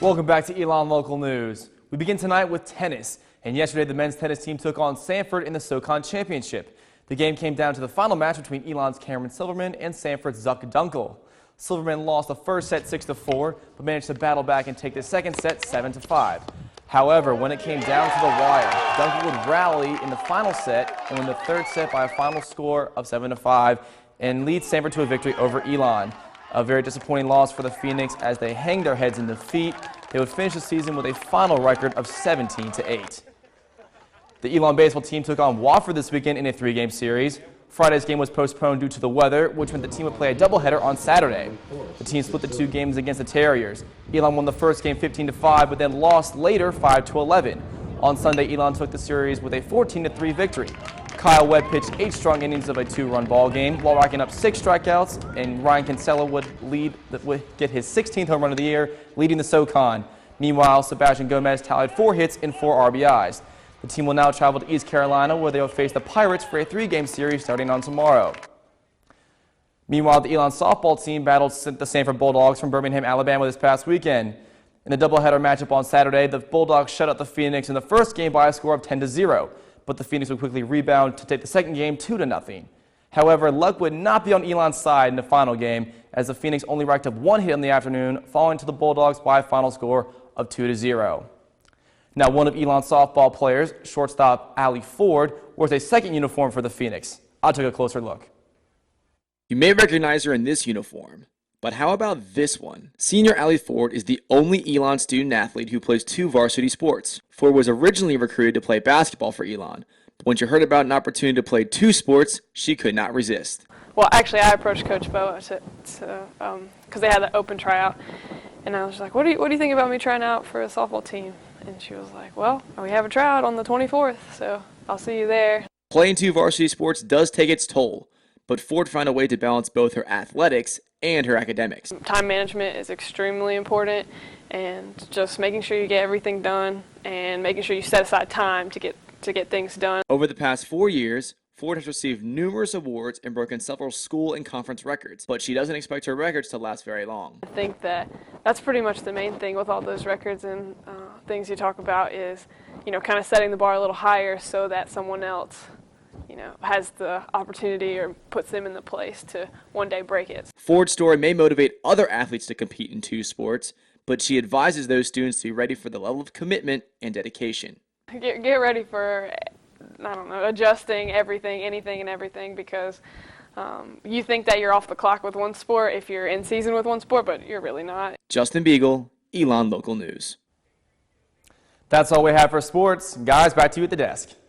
Welcome back to Elon Local News. We begin tonight with tennis, and yesterday the men's tennis team took on Sanford in the SoCon Championship. The game came down to the final match between Elon's Cameron Silverman and Sanford's Zuck Dunkel. Silverman lost the first set 6-4, but managed to battle back and take the second set 7-5. However, when it came down to the wire, Dunkel would rally in the final set and win the third set by a final score of 7-5 and lead Sanford to a victory over Elon. A very disappointing loss for the Phoenix as they hang their heads in defeat. They would finish the season with a final record of 17-8. The Elon baseball team took on Wofford this weekend in a 3-game series. Friday's game was postponed due to the weather, which meant the team would play a doubleheader on Saturday. The team split the 2 games against the Terriers. Elon won the first game 15-5, but then lost later 5-11. On Sunday, Elon took the series with a 14-3 victory. Kyle Webb pitched 8 strong innings of a 2-run ball game while racking up 6 strikeouts, and Ryan Kinsella would get his 16th home run of the year, leading the SoCon. Meanwhile, Sebastian Gomez tallied 4 hits and 4 RBIs. The team will now travel to East Carolina, where they will face the Pirates for a 3-game series starting on tomorrow. Meanwhile, the Elon softball team battled the Sanford Bulldogs from Birmingham, Alabama this past weekend. In the doubleheader matchup on Saturday, the Bulldogs shut out the Phoenix in the first game by a score of 10-0. But the Phoenix would quickly rebound to take the second game 2-0. However, luck would not be on Elon's side in the final game, as the Phoenix only racked up 1 hit in the afternoon, falling to the Bulldogs by a final score of 2-0. Now, one of Elon's softball players, shortstop Allie Ford, wears a second uniform for the Phoenix. I took a closer look. You may recognize her in this uniform, but how about this one? Senior Allie Ford is the only Elon student athlete who plays 2 varsity sports. Ford was originally recruited to play basketball for Elon, but when she heard about an opportunity to play 2 sports, she could not resist. Well, actually, I approached Coach Bo because they had the open tryout, and I was like, "What do you think about me trying out for a softball team?" And she was like, "Well, we have a tryout on the 24th, so I'll see you there." Playing 2 varsity sports does take its toll, but Ford found a way to balance both her athletics and her academics. Time management is extremely important, and just making sure you get everything done and making sure you set aside time to get things done. Over the past 4 years, Ford has received numerous awards and broken several school and conference records, but she doesn't expect her records to last very long. I think that's pretty much the main thing with all those records and things you talk about is, kind of setting the bar a little higher so that someone else, has the opportunity or puts them in the place to one day break it. Ford's story may motivate other athletes to compete in 2 sports, but she advises those students to be ready for the level of commitment and dedication. Get ready for, adjusting everything, anything and everything, because you think that you're off the clock with one sport if you're in season with one sport, but you're really not. Justin Biegel, Elon Local News. That's all we have for sports. Guys, back to you at the desk.